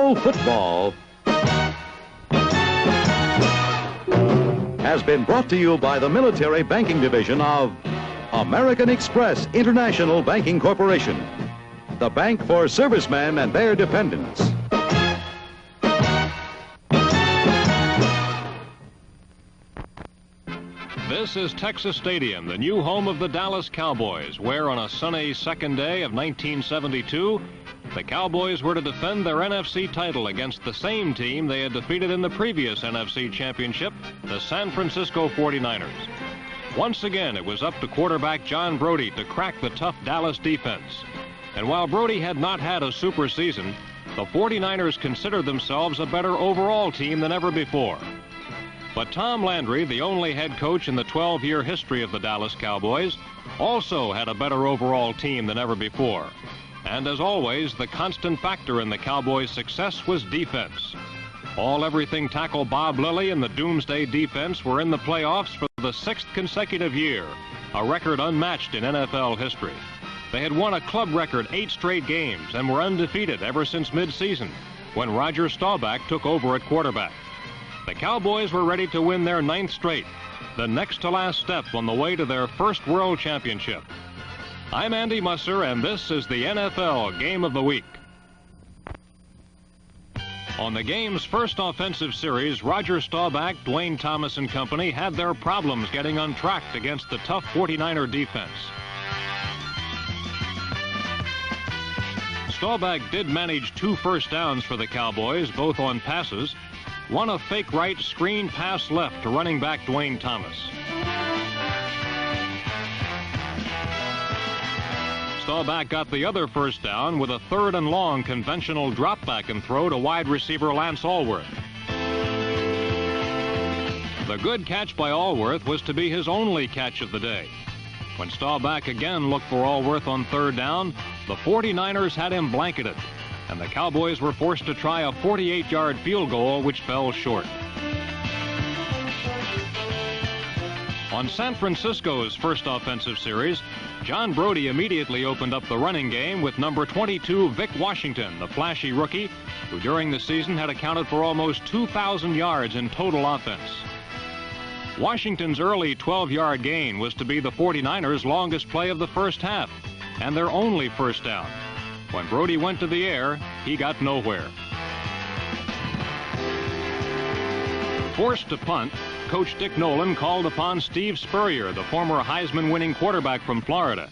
Pro Football has been brought to you by the Military Banking Division of American Express International Banking Corporation, the bank for servicemen and their dependents. This is Texas Stadium, the new home of the Dallas Cowboys, where on a sunny second day of 1972, the Cowboys were to defend their NFC title against the same team they had defeated in the previous NFC Championship, the San Francisco 49ers. Once again, it was up to quarterback John Brodie to crack the tough Dallas defense. And while Brodie had not had a super season, the 49ers considered themselves a better overall team than ever before. But Tom Landry, the only head coach in the 12-year history of the Dallas Cowboys, also had a better overall team than ever before. And as always, the constant factor in the Cowboys' success was defense. All-everything tackle Bob Lilly and the Doomsday defense were in the playoffs for the 6th consecutive year, a record unmatched in NFL history. They had won a club record 8 straight games and were undefeated ever since midseason, when Roger Staubach took over at quarterback. The Cowboys were ready to win their 9th straight, the next to last step on the way to their first World Championship. I'm Andy Musser, and this is the NFL Game of the Week. On the game's first offensive series, Roger Staubach, Dwayne Thomas and company had their problems getting untracked against the tough 49er defense. Staubach did manage 2 first downs for the Cowboys, both on passes. One a fake right screen pass left to running back Dwayne Thomas. Staubach got the other first down with a 3rd and long conventional drop back and throw to wide receiver Lance Allworth. The good catch by Allworth was to be his only catch of the day. When Staubach again looked for Allworth on 3rd down, the 49ers had him blanketed, and the Cowboys were forced to try a 48-yard field goal, which fell short. On San Francisco's first offensive series, John Brodie immediately opened up the running game with number 22, Vic Washington, the flashy rookie, who during the season had accounted for almost 2,000 yards in total offense. Washington's early 12-yard gain was to be the 49ers' longest play of the first half, and their only first down. When Brodie went to the air, he got nowhere. Forced to punt, Coach Dick Nolan called upon Steve Spurrier, the former Heisman-winning quarterback from Florida.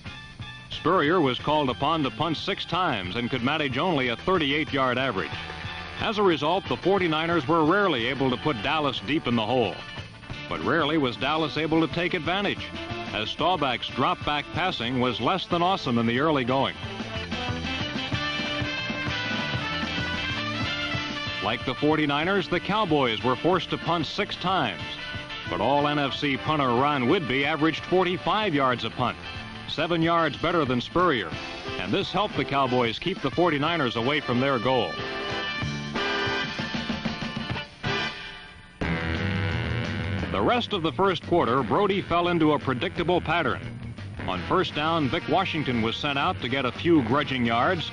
Spurrier was called upon to punt 6 times and could manage only a 38-yard average. As a result, the 49ers were rarely able to put Dallas deep in the hole. But rarely was Dallas able to take advantage, as Staubach's drop-back passing was less than awesome in the early going. Like the 49ers, the Cowboys were forced to punt 6 times. But all-NFC punter Ron Whidbey averaged 45 yards a punt, 7 yards better than Spurrier. And this helped the Cowboys keep the 49ers away from their goal. The rest of the first quarter, Brodie fell into a predictable pattern. On 1st down, Vic Washington was sent out to get a few grudging yards.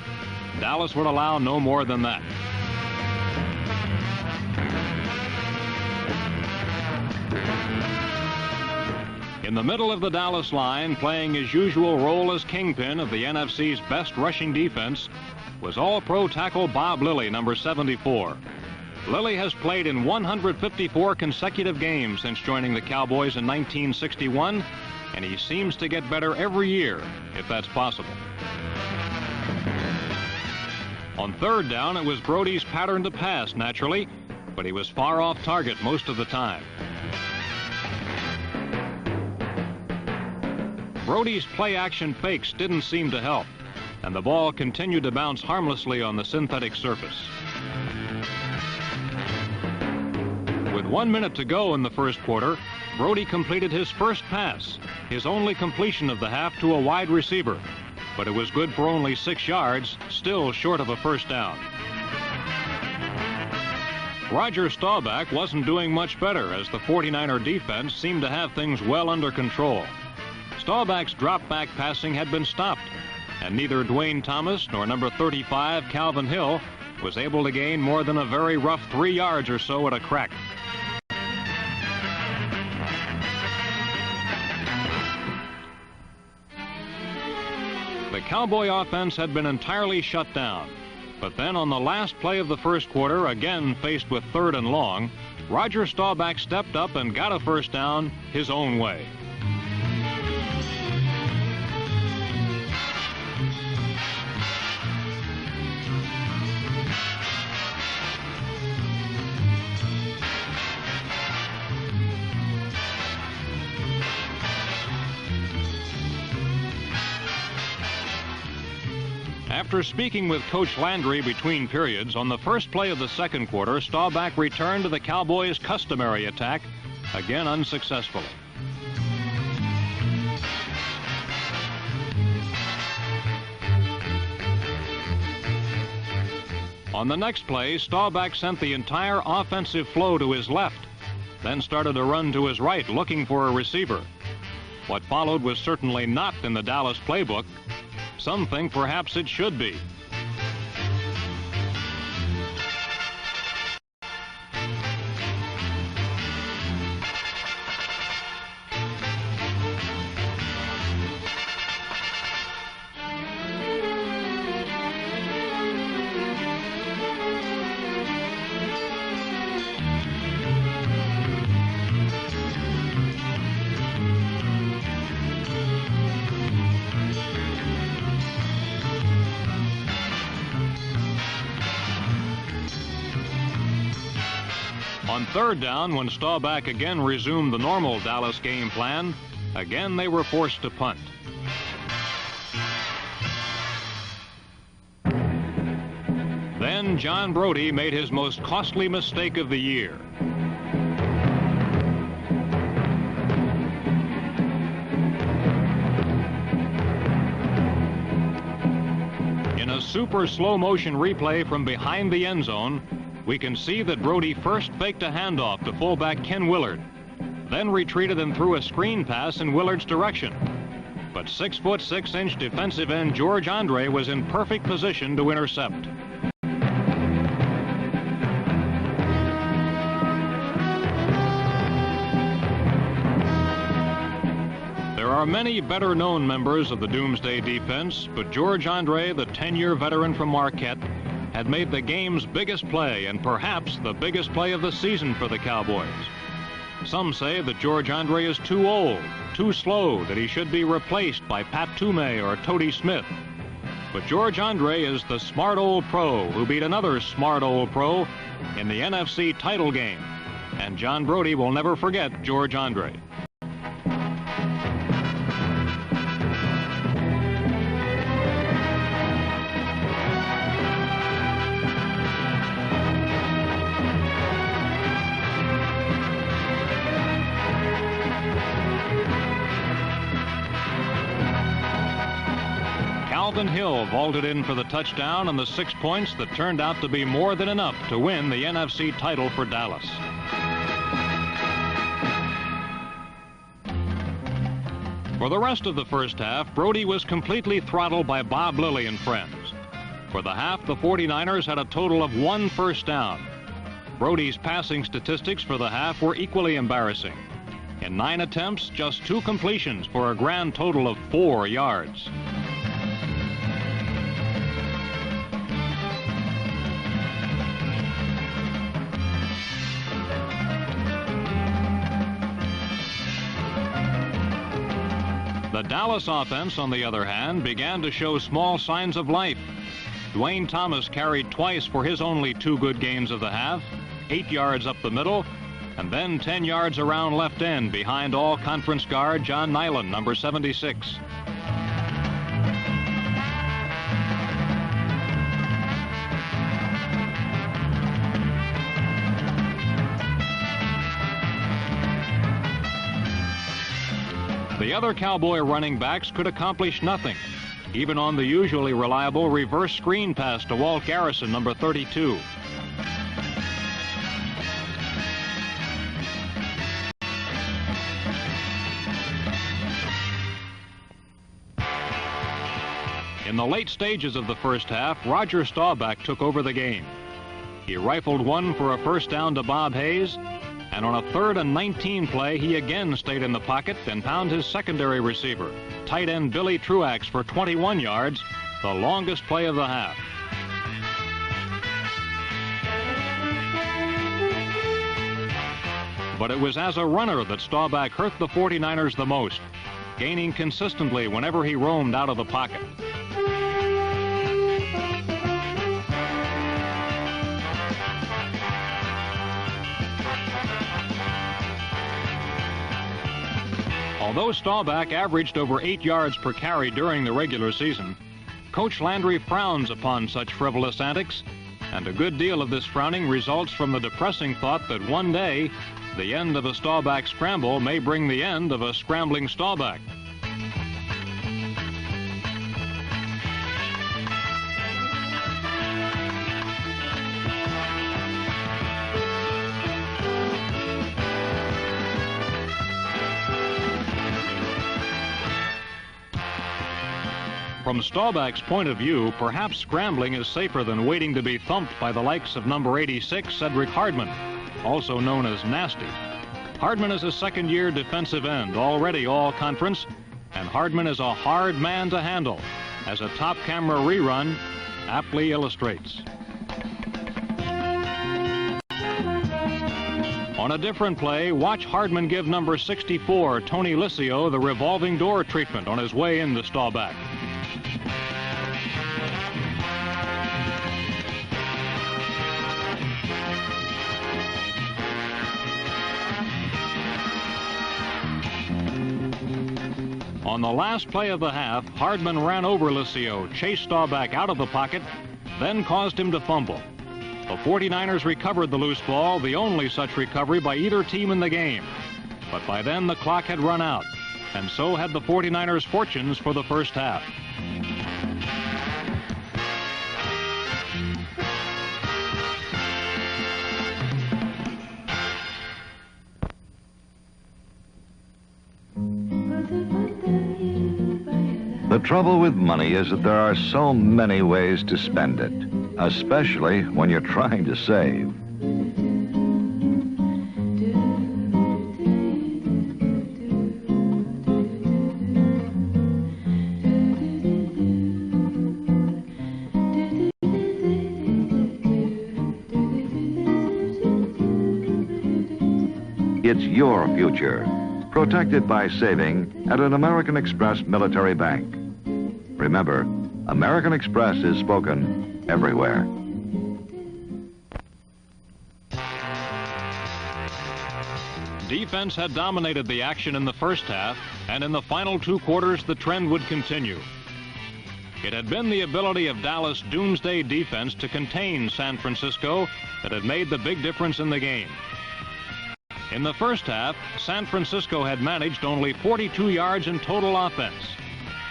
Dallas would allow no more than that. In the middle of the Dallas line, playing his usual role as kingpin of the NFC's best rushing defense, was All-Pro tackle Bob Lilly, number 74. Lilly has played in 154 consecutive games since joining the Cowboys in 1961, and he seems to get better every year, if that's possible. On 3rd down, it was Brodie's pattern to pass, naturally, but he was far off target most of the time. Brodie's play-action fakes didn't seem to help, and the ball continued to bounce harmlessly on the synthetic surface. With 1 minute to go in the first quarter, Brodie completed his first pass, his only completion of the half, to a wide receiver. But it was good for only 6 yards, still short of a first down. Roger Staubach wasn't doing much better, as the 49er defense seemed to have things well under control. Staubach's drop-back passing had been stopped, and neither Dwayne Thomas nor number 35, Calvin Hill, was able to gain more than a very rough 3 yards or so at a crack. The Cowboy offense had been entirely shut down. But then on the last play of the first quarter, again faced with 3rd and long, Roger Staubach stepped up and got a first down his own way. After speaking with Coach Landry between periods, on the first play of the second quarter, Staubach returned to the Cowboys' customary attack, again unsuccessfully. On the next play, Staubach sent the entire offensive flow to his left, then started to run to his right looking for a receiver. What followed was certainly not in the Dallas playbook. Some think perhaps it should be. On 3rd down, when Staubach again resumed the normal Dallas game plan, again they were forced to punt. Then John Brody made his most costly mistake of the year. In a super slow motion replay from behind the end zone, we can see that Brody first faked a handoff to fullback Ken Willard, then retreated and threw a screen pass in Willard's direction. But 6-foot 6-inch defensive end George Andre was in perfect position to intercept. There are many better-known members of the Doomsday defense, but George Andre, the 10-year veteran from Marquette, had made the game's biggest play and perhaps the biggest play of the season for the Cowboys. Some say that George Andre is too old, too slow, that he should be replaced by Pat Toomey or Tody Smith. But George Andre is the smart old pro who beat another smart old pro in the NFC title game. And John Brody will never forget George Andre. Calvin Hill vaulted in for the touchdown and the 6 points that turned out to be more than enough to win the NFC title for Dallas. For the rest of the first half, Brody was completely throttled by Bob Lilly and friends. For the half, the 49ers had a total of 1 first down. Brody's passing statistics for the half were equally embarrassing. In 9 attempts, just 2 completions for a grand total of 4 yards. The Dallas offense, on the other hand, began to show small signs of life. Dwayne Thomas carried twice for his only 2 good games of the half, 8 yards up the middle, and then 10 yards around left end behind all-conference guard John Nyland, number 76. The other Cowboy running backs could accomplish nothing, even on the usually reliable reverse screen pass to Walt Garrison, number 32. In the late stages of the first half, Roger Staubach took over the game. He rifled one for a first down to Bob Hayes, and on a 3rd and 19 play, he again stayed in the pocket and found his secondary receiver, tight end Billy Truax, for 21 yards, the longest play of the half. But it was as a runner that Staubach hurt the 49ers the most, gaining consistently whenever he roamed out of the pocket. Although Staubach averaged over 8 yards per carry during the regular season, Coach Landry frowns upon such frivolous antics, and a good deal of this frowning results from the depressing thought that one day, the end of a Staubach scramble may bring the end of a scrambling Staubach. From Staubach's point of view, perhaps scrambling is safer than waiting to be thumped by the likes of number 86, Cedric Hardman, also known as Nasty. Hardman is a second-year defensive end, already all-conference, and Hardman is a hard man to handle, as a top camera rerun aptly illustrates. On a different play, watch Hardman give number 64, Tony Liscio, the revolving door treatment on his way into Staubach. On the last play of the half, Hardman ran over Liscio, chased Staubach out of the pocket, then caused him to fumble. The 49ers recovered the loose ball, the only such recovery by either team in the game. But by then the clock had run out, and so had the 49ers' fortunes for the first half. The trouble with money is that there are so many ways to spend it, especially when you're trying to save. It's your future, protected by saving at an American Express military bank. Remember, American Express is spoken everywhere. Defense had dominated the action in the first half, and in the final 2 quarters, the trend would continue. It had been the ability of Dallas' doomsday defense to contain San Francisco that had made the big difference in the game. In the first half, San Francisco had managed only 42 yards in total offense.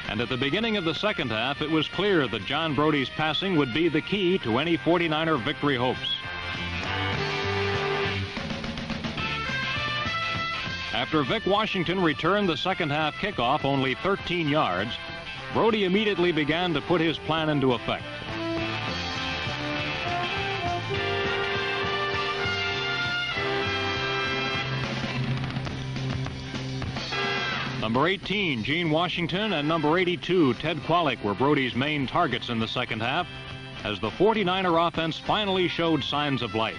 And at the beginning of the second half, it was clear that John Brody's passing would be the key to any 49er victory hopes. After Vic Washington returned the second half kickoff only 13 yards, Brody immediately began to put his plan into effect. Number 18, Gene Washington, and number 82, Ted Qualick, were Brody's main targets in the second half, as the 49er offense finally showed signs of life.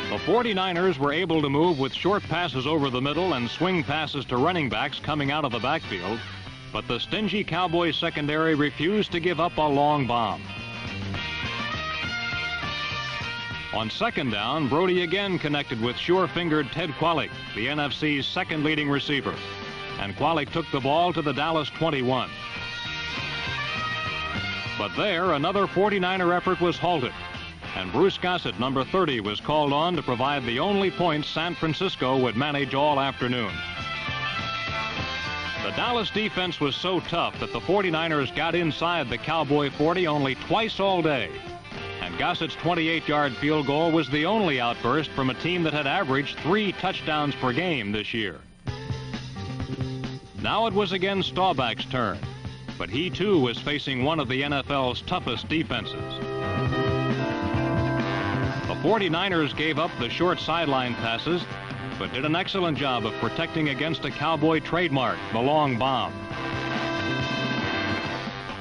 The 49ers were able to move with short passes over the middle and swing passes to running backs coming out of the backfield, but the stingy Cowboys secondary refused to give up a long bomb. On second down, Brody again connected with sure-fingered Ted Qualick, the NFC's second leading receiver, and Qualick took the ball to the Dallas 21. But there, another 49er effort was halted, and Bruce Gossett, number 30, was called on to provide the only points San Francisco would manage all afternoon. The Dallas defense was so tough that the 49ers got inside the Cowboy 40 only twice all day. And Gossett's 28-yard field goal was the only outburst from a team that had averaged 3 touchdowns per game this year. Now it was again Staubach's turn, but he too was facing one of the NFL's toughest defenses. The 49ers gave up the short sideline passes, but did an excellent job of protecting against a Cowboy trademark, the long bomb.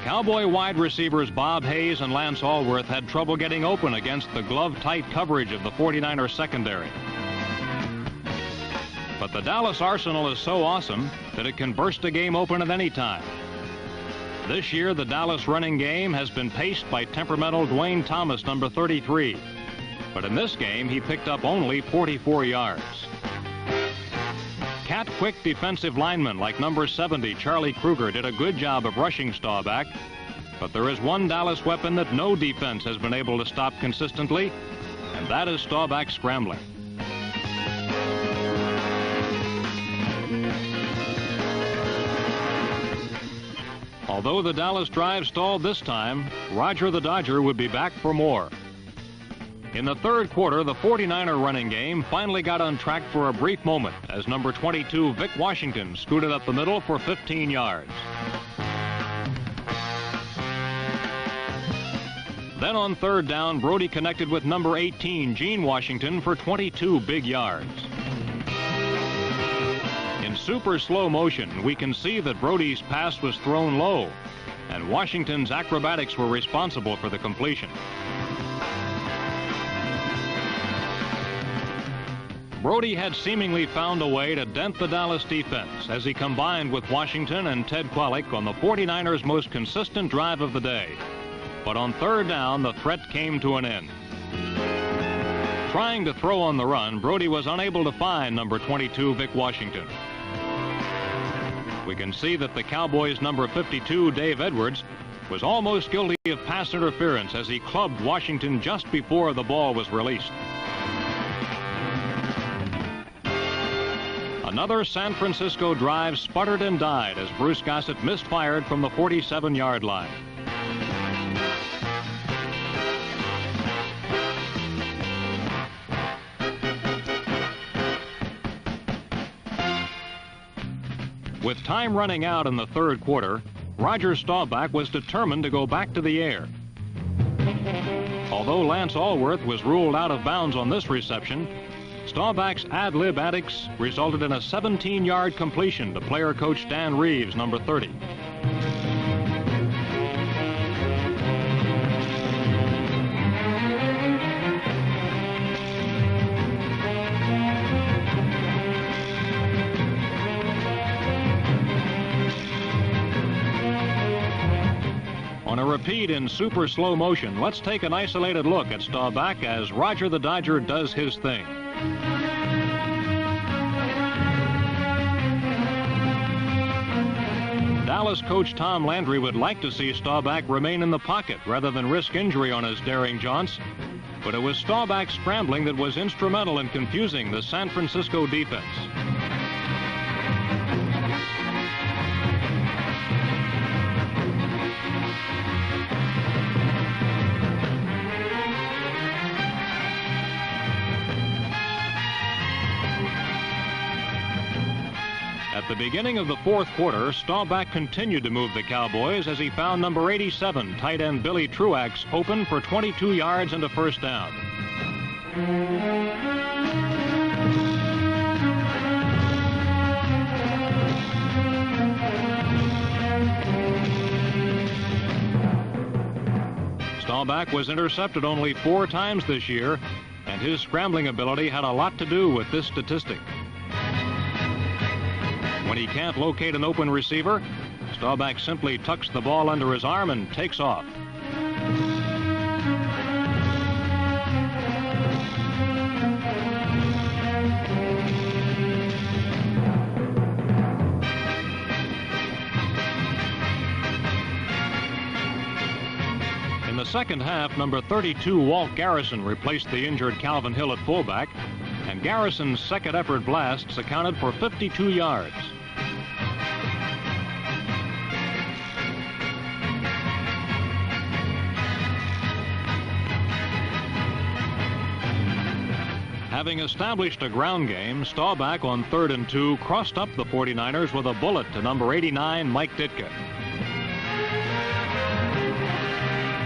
Cowboy wide receivers Bob Hayes and Lance Allworth had trouble getting open against the glove-tight coverage of the 49ers secondary. But the Dallas arsenal is so awesome that it can burst a game open at any time. This year, the Dallas running game has been paced by temperamental Dwayne Thomas, number 33. But in this game, he picked up only 44 yards. Cat-quick defensive linemen like number 70, Charlie Kruger, did a good job of rushing Staubach. But there is one Dallas weapon that no defense has been able to stop consistently, and that is Staubach scrambling. Although the Dallas drive stalled this time, Roger the Dodger would be back for more. In the third quarter, the 49er running game finally got on track for a brief moment as number 22, Vic Washington, scooted up the middle for 15 yards. Then on third down, Brody connected with number 18, Gene Washington, for 22 big yards. In super slow motion, we can see that Brody's pass was thrown low, and Washington's acrobatics were responsible for the completion. Brody had seemingly found a way to dent the Dallas defense as he combined with Washington and Ted Qualick on the 49ers' most consistent drive of the day. But on third down, the threat came to an end. Trying to throw on the run, Brody was unable to find number 22, Vic Washington. We can see that the Cowboys' number 52, Dave Edwards, was almost guilty of pass interference as he clubbed Washington just before the ball was released. Another San Francisco drive sputtered and died as Bruce Gossett misfired from the 47-yard line. With time running out in the third quarter, Roger Staubach was determined to go back to the air. Although Lance Allworth was ruled out of bounds on this reception, Staubach's ad-lib antics resulted in a 17-yard completion to player coach Dan Reeves, number 30. On a repeat in super slow motion, let's take an isolated look at Staubach as Roger the Dodger does his thing. Dallas coach Tom Landry would like to see Staubach remain in the pocket rather than risk injury on his daring jaunts, but it was Staubach's scrambling that was instrumental in confusing the San Francisco defense. At the beginning of the fourth quarter, Staubach continued to move the Cowboys as he found number 87, tight end Billy Truax, open for 22 yards and a first down. Staubach was intercepted only 4 times this year, and his scrambling ability had a lot to do with this statistic. When he can't locate an open receiver, Staubach simply tucks the ball under his arm and takes off. In the second half, number 32, Walt Garrison, replaced the injured Calvin Hill at fullback, and Garrison's second effort blasts accounted for 52 yards. Having established a ground game, Staubach on 3rd and 2 crossed up the 49ers with a bullet to number 89, Mike Ditka.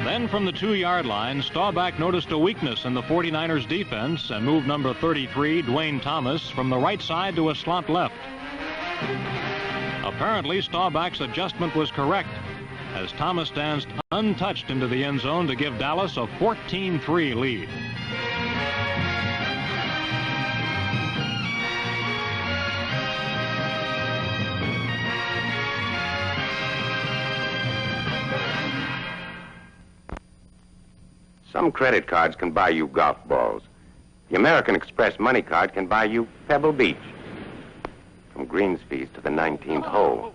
Then from the 2-yard line, Staubach noticed a weakness in the 49ers defense and moved number 33, Dwayne Thomas, from the right side to a slot left. Apparently, Staubach's adjustment was correct, as Thomas danced untouched into the end zone to give Dallas a 14-3 lead. Some credit cards can buy you golf balls. The American Express money card can buy you Pebble Beach, from Greenspees to the 19th hole.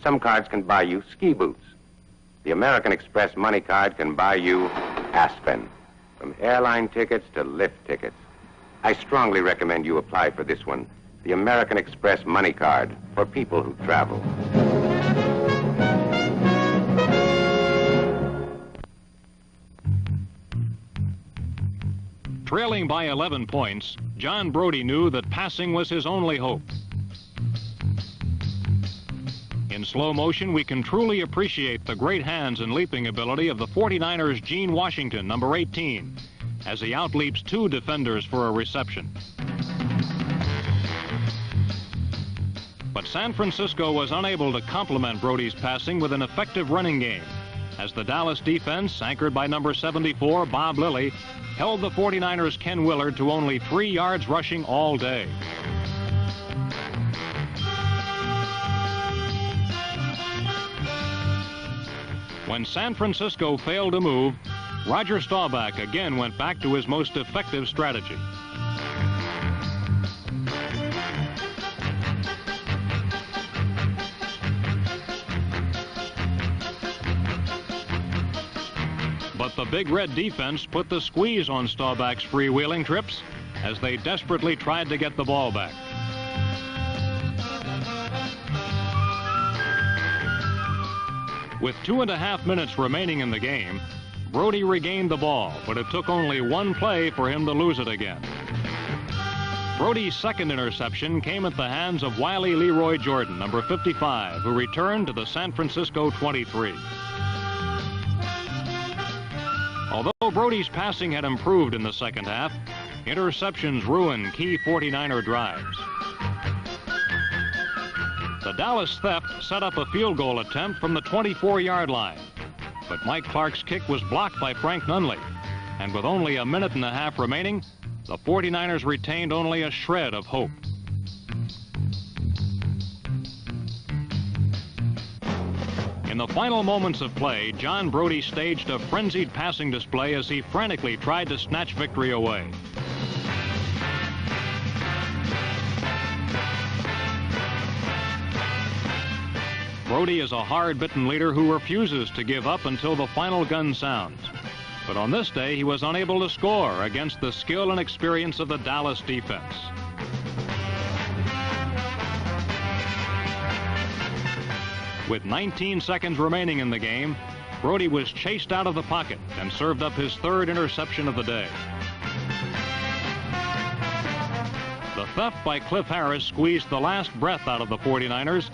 Some cards can buy you ski boots. The American Express money card can buy you Aspen, from airline tickets to lift tickets. I strongly recommend you apply for this one, the American Express money card for people who travel. Trailing by 11 points, John Brodie knew that passing was his only hope. In slow motion, we can truly appreciate the great hands and leaping ability of the 49ers' Gene Washington, number 18, as he outleaps 2 defenders for a reception. But San Francisco was unable to complement Brodie's passing with an effective running game, as the Dallas defense, anchored by number 74, Bob Lilly, held the 49ers' Ken Willard to only 3 yards rushing all day. When San Francisco failed to move, Roger Staubach again went back to his most effective strategy. But the Big Red defense put the squeeze on Staubach's freewheeling trips as they desperately tried to get the ball back. With 2.5 minutes remaining in the game, Brodie regained the ball, but it took only 1 play for him to lose it again. Brodie's second interception came at the hands of Wiley Leroy Jordan, number 55, who returned to the San Francisco 23. Although Brodie's passing had improved in the second half, interceptions ruined key 49er drives. The Dallas theft set up a field goal attempt from the 24-yard line, but Mike Clark's kick was blocked by Frank Nunley, and with only 1.5 minutes remaining, the 49ers retained only a shred of hope. In the final moments of play, John Brodie staged a frenzied passing display as he frantically tried to snatch victory away. Brodie is a hard-bitten leader who refuses to give up until the final gun sounds. But on this day, he was unable to score against the skill and experience of the Dallas defense. With 19 seconds remaining in the game, Brodie was chased out of the pocket and served up his 3rd interception of the day. The theft by Cliff Harris squeezed the last breath out of the 49ers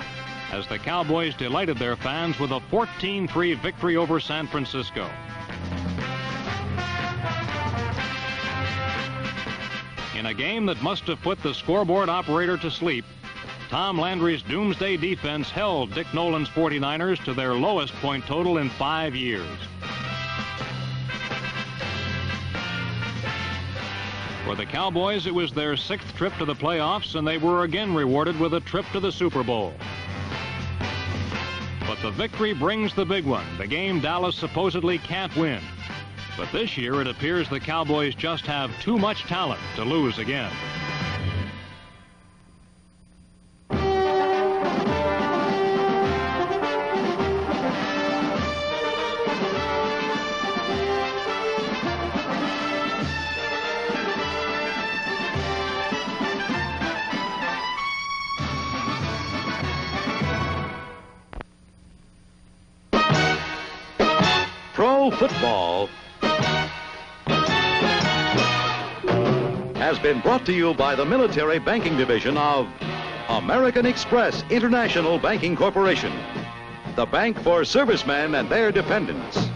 as the Cowboys delighted their fans with a 14-3 victory over San Francisco. In a game that must have put the scoreboard operator to sleep, Tom Landry's doomsday defense held Dick Nolan's 49ers to their lowest point total in 5 years. For the Cowboys, it was their 6th trip to the playoffs, and they were again rewarded with a trip to the Super Bowl. But the victory brings the big one, the game Dallas supposedly can't win. But this year, it appears the Cowboys just have too much talent to lose again. Football has been brought to you by the Military Banking Division of American Express International Banking Corporation, the bank for servicemen and their dependents.